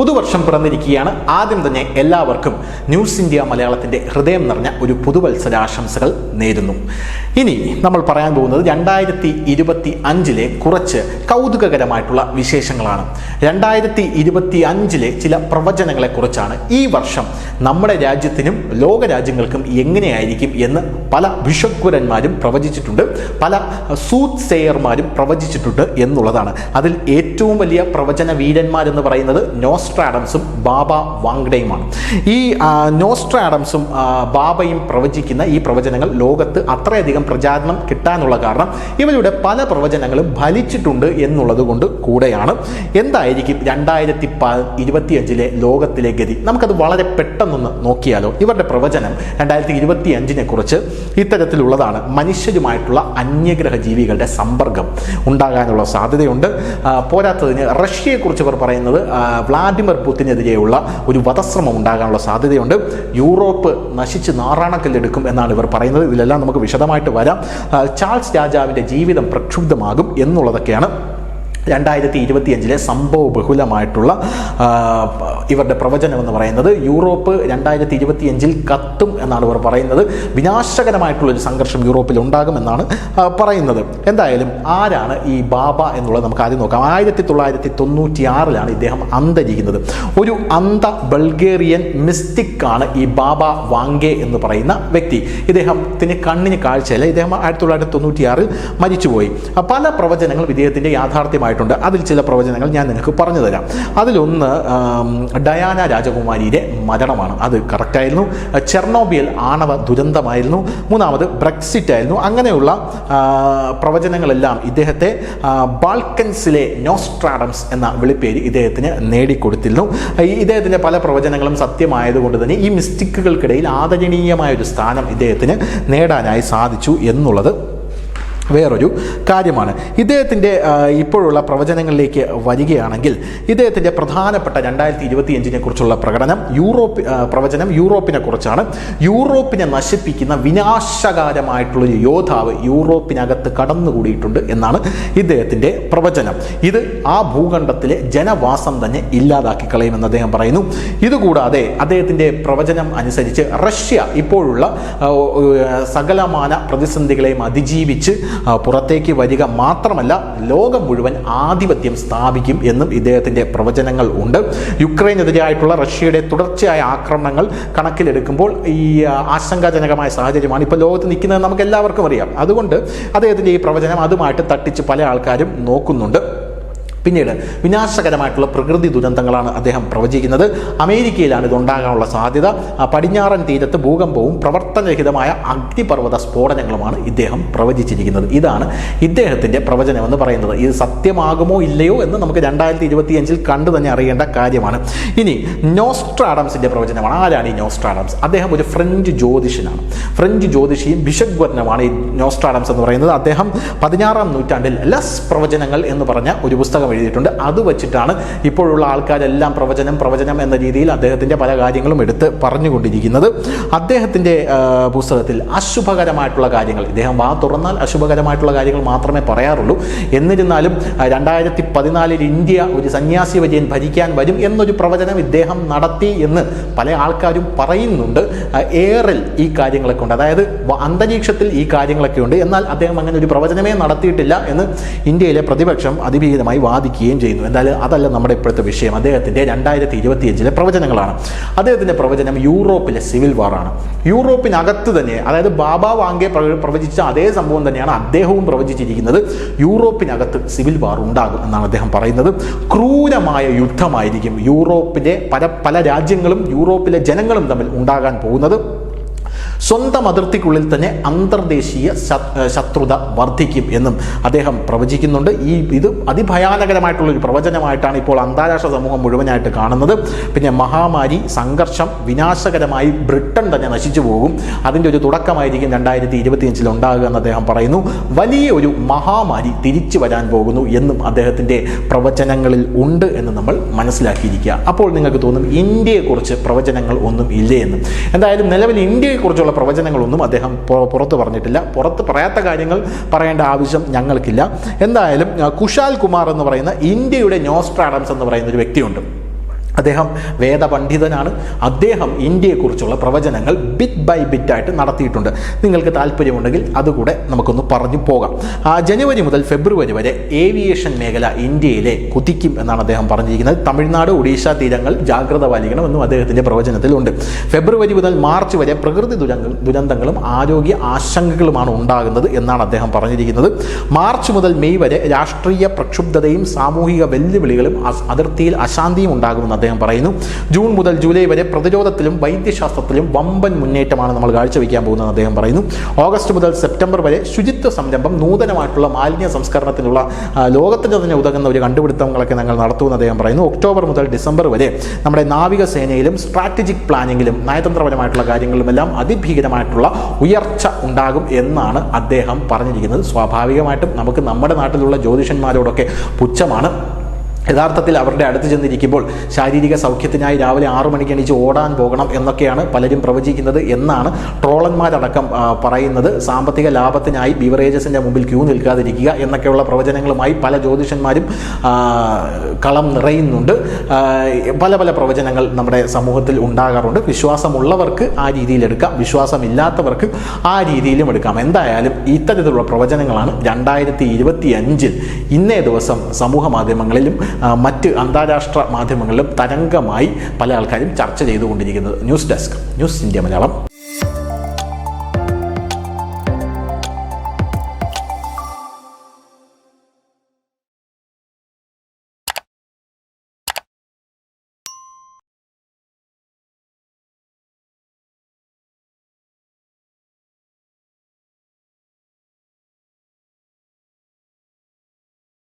പുതുവർഷം പിറന്നിരിക്കുകയാണ്. ആദ്യം തന്നെ എല്ലാവർക്കും ന്യൂസ് ഇന്ത്യ മലയാളത്തിൻ്റെ ഹൃദയം നിറഞ്ഞ ഒരു പുതുവത്സരാശംസകൾ നേരുന്നു. ഇനി നമ്മൾ പറയാൻ പോകുന്നത് 2025 കുറച്ച് കൗതുകകരമായിട്ടുള്ള വിശേഷങ്ങളാണ്. 2025 ചില പ്രവചനങ്ങളെക്കുറിച്ചാണ്. ഈ വർഷം നമ്മുടെ രാജ്യത്തിനും ലോകരാജ്യങ്ങൾക്കും എങ്ങനെയായിരിക്കും എന്ന് പല വിഷഗ്വരന്മാരും പ്രവചിച്ചിട്ടുണ്ട്, പല സൂത്ത് സേയർമാരും പ്രവചിച്ചിട്ടുണ്ട് എന്നുള്ളതാണ്. അതിൽ ഏറ്റവും വലിയ പ്രവചന വീരന്മാരെന്ന് പറയുന്നത് നോസ്ട്രാഡംസും ബാബ വാങ്ഡെയുമാണ്. ഈ നോസ്ട്രാഡംസും ബാബയും പ്രവചിക്കുന്ന ഈ പ്രവചനങ്ങൾ ലോകത്ത് അത്രയധികം പ്രചാരണം കിട്ടാനുള്ള കാരണം ഇവരുടെ പല പ്രവചനങ്ങളും ഫലിച്ചിട്ടുണ്ട് എന്നുള്ളത് കൊണ്ട് കൂടെയാണ്. എന്തായിരിക്കും 2025 ലോകത്തിലെ ഗതി? നമുക്കത് വളരെ പെട്ടെന്നൊന്ന് നോക്കിയാലോ. ഇവരുടെ പ്രവചനം 2025 കുറിച്ച് ഇത്തരത്തിലുള്ളതാണ്. മനുഷ്യരുമായിട്ടുള്ള അന്യഗ്രഹ ജീവികളുടെ സമ്പർക്കം ഉണ്ടാകാനുള്ള സാധ്യതയുണ്ട്. പോരാത്തതിന് റഷ്യയെക്കുറിച്ച് ഇവർ പറയുന്നത് വ്ളാഡിമിർ പുതിനെതിരെയുള്ള ഒരു വധശ്രമം ഉണ്ടാകാനുള്ള സാധ്യതയുണ്ട്. യൂറോപ്പ് നശിച്ച് നാറാണക്കല്ലെടുക്കും എന്നാണ് ഇവർ പറയുന്നത്. ഇതിലെല്ലാം നമുക്ക് വിശദമായിട്ട് വരാം. ചാൾസ് രാജാവിൻ്റെ ജീവിതം പ്രക്ഷുബ്ധമാകും എന്നുള്ളതൊക്കെയാണ് 2025 സംഭവ ബഹുലമായിട്ടുള്ള ഇവരുടെ പ്രവചനം എന്ന് പറയുന്നത്. യൂറോപ്പ് 2025 കത്തും എന്നാണ് ഇവർ പറയുന്നത്. വിനാശകരമായിട്ടുള്ളൊരു സംഘർഷം യൂറോപ്പിൽ ഉണ്ടാകുമെന്നാണ് പറയുന്നത്. എന്തായാലും ആരാണ് ഈ ബാബ എന്നുള്ളത് നമുക്ക് ആദ്യം നോക്കാം. 1996 ഇദ്ദേഹം അന്തരിക്കുന്നത്. ഒരു അന്ധ ബൾഗേറിയൻ മിസ്റ്റിക്കാണ് ഈ ബാബ വാങ്കെ എന്ന് പറയുന്ന വ്യക്തി. ഇദ്ദേഹത്തിന് കണ്ണിന് കാഴ്ചയില്ല. ഇദ്ദേഹം 1996 മരിച്ചുപോയി. പല പ്രവചനങ്ങളും ഇദ്ദേഹത്തിൻ്റെ യാഥാർത്ഥ്യമായിട്ടുണ്ട്. അതിൽ ചില പ്രവചനങ്ങൾ ഞാൻ നിങ്ങൾക്ക് പറഞ്ഞു തരാം. അതിലൊന്ന് ഡയാന രാജകുമാരിയുടെ മരണമാണ്. അത് കറക്റ്റായിരുന്നു. ചെർണോബിൽ ആണവ ദുരന്തമായിരുന്നു. മൂന്നാമത് ബ്രെക്സിറ്റ് ആയിരുന്നു. അങ്ങനെയുള്ള പ്രവചനങ്ങളെല്ലാം ഇദ്ദേഹത്തെ ബാൾക്കൻസിലെ നോസ്ട്രാഡംസ് എന്ന വിളിപ്പേര് ഇദ്ദേഹത്തിന് നേടിക്കൊടുത്തിരുന്നു. ഇദ്ദേഹത്തിൻ്റെ പല പ്രവചനങ്ങളും സത്യമായതുകൊണ്ട് തന്നെ ഈ മിസ്റ്റിക്കുകൾക്കിടയിൽ ആദരണീയമായൊരു സ്ഥാനം ഇദ്ദേഹത്തിന് നേടാനായി സാധിച്ചു എന്നുള്ളത് വേറൊരു കാര്യമാണ്. ഇദ്ദേഹത്തിൻ്റെ ഇപ്പോഴുള്ള പ്രവചനങ്ങളിലേക്ക് വരികയാണെങ്കിൽ ഇദ്ദേഹത്തിൻ്റെ പ്രധാനപ്പെട്ട 2025 കുറിച്ചുള്ള പ്രവചനം യൂറോപ്പിനെ കുറിച്ചാണ്. യൂറോപ്പിനെ നശിപ്പിക്കുന്ന വിനാശകാരമായിട്ടുള്ളൊരു യോദ്ധാവ് യൂറോപ്പിനകത്ത് കടന്നുകൂടിയിട്ടുണ്ട് എന്നാണ് ഇദ്ദേഹത്തിൻ്റെ പ്രവചനം. ഇത് ആ ഭൂഖണ്ഡത്തിലെ ജനവാസം തന്നെ ഇല്ലാതാക്കി കളയുമെന്ന് അദ്ദേഹം പറയുന്നു. ഇതുകൂടാതെ അദ്ദേഹത്തിൻ്റെ പ്രവചനം അനുസരിച്ച് റഷ്യ ഇപ്പോഴുള്ള സകലമാന പ്രതിസന്ധികളെയും അതിജീവിച്ച് പുറത്തേക്ക് വരിക മാത്രമല്ല, ലോകം മുഴുവൻ ആധിപത്യം സ്ഥാപിക്കും എന്നും ഇദ്ദേഹത്തിൻ്റെ പ്രവചനങ്ങൾ ഉണ്ട്. യുക്രൈനെതിരായിട്ടുള്ള റഷ്യയുടെ തുടർച്ചയായ ആക്രമണങ്ങൾ കണക്കിലെടുക്കുമ്പോൾ ഈ ആശങ്കാജനകമായ സാഹചര്യമാണ് ഇപ്പോൾ ലോകത്ത് നിൽക്കുന്നത് നമുക്ക് എല്ലാവർക്കും അറിയാം. അതുകൊണ്ട് അദ്ദേഹത്തിൻ്റെ ഈ പ്രവചനം അതുമായിട്ട് തട്ടിച്ച് പല ആൾക്കാരും നോക്കുന്നുണ്ട്. പിന്നീട് വിനാശകരമായിട്ടുള്ള പ്രകൃതി ദുരന്തങ്ങളാണ് അദ്ദേഹം പ്രവചിക്കുന്നത്. അമേരിക്കയിലാണ് ഇതുണ്ടാകാനുള്ള സാധ്യത. പടിഞ്ഞാറൻ തീരത്ത് ഭൂകമ്പവും പ്രവർത്തനരഹിതമായ അഗ്നിപർവ്വത സ്ഫോടനങ്ങളുമാണ് ഇദ്ദേഹം പ്രവചിച്ചിരിക്കുന്നത്. ഇതാണ് ഇദ്ദേഹത്തിൻ്റെ പ്രവചനമെന്ന് പറയുന്നത്. ഇത് സത്യമാകുമോ ഇല്ലയോ എന്ന് നമുക്ക് 2025 കണ്ടു തന്നെ അറിയേണ്ട കാര്യമാണ്. ഇനി നോസ്ട്രാഡംസിൻ്റെ പ്രവചനമാണ്. ആരാണ് ഈ നോസ്ട്രാഡംസ്? അദ്ദേഹം ഒരു ഫ്രഞ്ച് ജ്യോതിഷനാണ്. ഫ്രഞ്ച് ജ്യോതിഷിയും ബിഷഗ്വരനുമാണ് ഈ നോസ്ട്രാഡംസ് എന്ന് പറയുന്നത്. അദ്ദേഹം 16-ാം നൂറ്റാണ്ടിൽ ലസ് പ്രവചനങ്ങൾ എന്ന് പറഞ്ഞ ഒരു പുസ്തകം എഴുതിയിട്ടുണ്ട്. അത് വെച്ചിട്ടാണ് ഇപ്പോഴുള്ള ആൾക്കാരെല്ലാം പ്രവചനം എന്ന രീതിയിൽ അദ്ദേഹത്തിൻ്റെ പല കാര്യങ്ങളും എടുത്ത് പറഞ്ഞുകൊണ്ടിരിക്കുന്നത്. അദ്ദേഹത്തിൻ്റെ പുസ്തകത്തിൽ അശുഭകരമായിട്ടുള്ള കാര്യങ്ങൾ, ഇദ്ദേഹം വാ തുറന്നാൽ അശുഭകരമായിട്ടുള്ള കാര്യങ്ങൾ മാത്രമേ പറയാറുള്ളൂ. എന്നിരുന്നാലും 2014 ഇന്ത്യ ഒരു സന്യാസി വര്യൻ ഭരിക്കാൻ വരും എന്നൊരു പ്രവചനം ഇദ്ദേഹം നടത്തി എന്ന് പല ആൾക്കാരും പറയുന്നുണ്ട്. എയറിൽ ഈ കാര്യങ്ങളൊക്കെ ഉണ്ട്, അതായത് അന്തരീക്ഷത്തിൽ ഈ കാര്യങ്ങളൊക്കെ ഉണ്ട്. എന്നാൽ അദ്ദേഹം അങ്ങനെ ഒരു പ്രവചനമേ നടത്തിയിട്ടില്ല എന്ന് ഇന്ത്യയിലെ പ്രതിപക്ഷം അതിഭീകരമായി വാദിക്കുകയും ചെയ്യുന്നു. എന്തായാലും അതല്ല നമ്മുടെ ഇപ്പോഴത്തെ വിഷയം. അദ്ദേഹത്തിൻ്റെ 2025 പ്രവചനങ്ങളാണ്. അദ്ദേഹത്തിൻ്റെ പ്രവചനം യൂറോപ്പിലെ സിവിൽ വാറാണ്. യൂറോപ്പിനകത്ത് തന്നെ, അതായത് ബാബ വാങ്കെ പ്രവചിച്ച അതേ സംഭവം തന്നെയാണ് അദ്ദേഹവും പ്രവചിച്ചിരിക്കുന്നത്. യൂറോപ്പിനകത്ത് സിവിൽ വാർ ഉണ്ടാകും എന്നാണ് അദ്ദേഹം പറയുന്നത്. ക്രൂരമായ യുദ്ധമായിരിക്കും യൂറോപ്പിലെ പല രാജ്യങ്ങളും യൂറോപ്പിലെ ജനങ്ങളും തമ്മിൽ ഉണ്ടാകാൻ പോകുന്നത്. സ്വന്തം അതിർത്തിക്കുള്ളിൽ തന്നെ അന്തർദേശീയ ശത്രുത വർദ്ധിക്കും എന്നും അദ്ദേഹം പ്രവചിക്കുന്നുണ്ട്. ഇത് അതിഭയാനകരമായിട്ടുള്ളൊരു പ്രവചനമായിട്ടാണ് ഇപ്പോൾ അന്താരാഷ്ട്ര സമൂഹം മുഴുവനായിട്ട് കാണുന്നത്. പിന്നെ മഹാമാരി, സംഘർഷം, വിനാശകരമായി ബ്രിട്ടൻ തന്നെ നശിച്ചു പോകും. അതിൻ്റെ ഒരു തുടക്കമായിരിക്കും 2025 ഉണ്ടാകുക എന്ന് അദ്ദേഹം പറയുന്നു. വലിയ ഒരു മഹാമാരി തിരിച്ചു വരാൻ പോകുന്നു എന്നും അദ്ദേഹത്തിൻ്റെ പ്രവചനങ്ങളിൽ ഉണ്ട് എന്ന് നമ്മൾ മനസ്സിലാക്കിയിരിക്കുക. അപ്പോൾ നിങ്ങൾക്ക് തോന്നും ഇന്ത്യയെക്കുറിച്ച് പ്രവചനങ്ങൾ ഒന്നും ഇല്ലേ എന്ന്. എന്തായാലും നിലവിൽ ഇന്ത്യയെക്കുറിച്ചുള്ള പ്രവചനങ്ങളൊന്നും അദ്ദേഹം പുറത്ത് പറഞ്ഞിട്ടില്ല. പുറത്ത് പറയാത്ത കാര്യങ്ങൾ പറയേണ്ട ആവശ്യം ഞങ്ങൾക്കില്ല. എന്തായാലും കുശാൽ കുമാർ എന്ന് പറയുന്ന ഇന്ത്യയുടെ നോസ്ട്രാഡംസ് എന്ന് പറയുന്ന ഒരു വ്യക്തിയുണ്ട്. അദ്ദേഹം വേദപണ്ഡിതനാണ്. അദ്ദേഹം ഇന്ത്യയെക്കുറിച്ചുള്ള പ്രവചനങ്ങൾ ബിറ്റ് ബൈ ബിറ്റായിട്ട് നടത്തിയിട്ടുണ്ട്. നിങ്ങൾക്ക് താല്പര്യമുണ്ടെങ്കിൽ അതുകൂടെ നമുക്കൊന്ന് പറഞ്ഞു പോകാം. ജനുവരി മുതൽ ഫെബ്രുവരി വരെ ഏവിയേഷൻ മേഖല ഇന്ത്യയിലെ കുതിക്കും എന്നാണ് അദ്ദേഹം പറഞ്ഞിരിക്കുന്നത്. തമിഴ്നാട് ഒഡീഷ തീരങ്ങൾ ജാഗ്രത പാലിക്കണമെന്നും അദ്ദേഹത്തിൻ്റെ പ്രവചനത്തിലുണ്ട്. ഫെബ്രുവരി മുതൽ മാർച്ച് വരെ പ്രകൃതി ദുരന്തങ്ങളും ആരോഗ്യ ആശങ്കകളുമാണ് ഉണ്ടാകുന്നത് എന്നാണ് അദ്ദേഹം പറഞ്ഞിരിക്കുന്നത്. മാർച്ച് മുതൽ മെയ് വരെ രാഷ്ട്രീയ പ്രക്ഷുബ്ധതയും സാമൂഹിക വെല്ലുവിളികളും അതിർത്തിയിൽ അശാന്തിയും ഉണ്ടാകുമെന്ന് അദ്ദേഹം പറയുന്നു. ജൂൺ മുതൽ ജൂലൈ വരെ പ്രതിരോധത്തിലും വൈദ്യശാസ്ത്രത്തിലും വമ്പൻ മുന്നേറ്റമാണ് നമ്മൾ കാഴ്ചവെക്കാൻ പോകുന്നതെന്ന് അദ്ദേഹം പറയുന്നു. ഓഗസ്റ്റ് മുതൽ സെപ്റ്റംബർ വരെ ശുചിത്വ സംരംഭം, നൂതനമായിട്ടുള്ള മാലിന്യ സംസ്കരണത്തിനുള്ള ലോകത്തിന് തന്നെ ഉതകുന്ന ഒരു കണ്ടുപിടുത്തങ്ങളൊക്കെ ഞങ്ങൾ നടത്തുമെന്ന് അദ്ദേഹം പറയുന്നു. ഒക്ടോബർ മുതൽ ഡിസംബർ വരെ നമ്മുടെ നാവികസേനയിലും സ്ട്രാറ്റജിക് പ്ലാനിങ്ങിലും നയതന്ത്രപരമായിട്ടുള്ള കാര്യങ്ങളിലുമെല്ലാം അതിഭീകരമായിട്ടുള്ള ഉയർച്ച ഉണ്ടാകും എന്നാണ് അദ്ദേഹം പറഞ്ഞിരിക്കുന്നത്. സ്വാഭാവികമായിട്ടും നമുക്ക് നമ്മുടെ നാട്ടിലുള്ള ജ്യോതിഷന്മാരോടൊക്കെ പുച്ഛമാണ്. യഥാർത്ഥത്തിൽ അവരുടെ അടുത്ത് ചെന്നിരിക്കുമ്പോൾ ശാരീരിക സൗഖ്യത്തിനായി രാവിലെ 6 മണിക്ക് എണീച്ച് ഓടാൻ പോകണം എന്നൊക്കെയാണ് പലരും പ്രവചിക്കുന്നത് എന്നാണ് ട്രോളന്മാരടക്കം പറയുന്നത്. സാമ്പത്തിക ലാഭത്തിനായി ബിവറേജസിൻ്റെ മുമ്പിൽ ക്യൂ നിൽക്കാതിരിക്കുക എന്നൊക്കെയുള്ള പ്രവചനങ്ങളുമായി പല ജ്യോതിഷന്മാരും കളം നിറയുന്നുണ്ട്. പല പല പ്രവചനങ്ങൾ നമ്മുടെ സമൂഹത്തിൽ ഉണ്ടാകാറുണ്ട്. വിശ്വാസമുള്ളവർക്ക് ആ രീതിയിൽ എടുക്കാം, വിശ്വാസമില്ലാത്തവർക്ക് ആ രീതിയിലും എടുക്കാം. എന്തായാലും ഇത്തരത്തിലുള്ള പ്രവചനങ്ങളാണ് 2025 ഇന്നേ ദിവസം സമൂഹ മാധ്യമങ്ങളിലും മറ്റ് അന്താരാഷ്ട്ര മാധ്യമങ്ങളിലും തരംഗമായി പല ആൾക്കാരും ചർച്ച ചെയ്തുകൊണ്ടിരിക്കുന്നത്. News desk, news India Malayalam.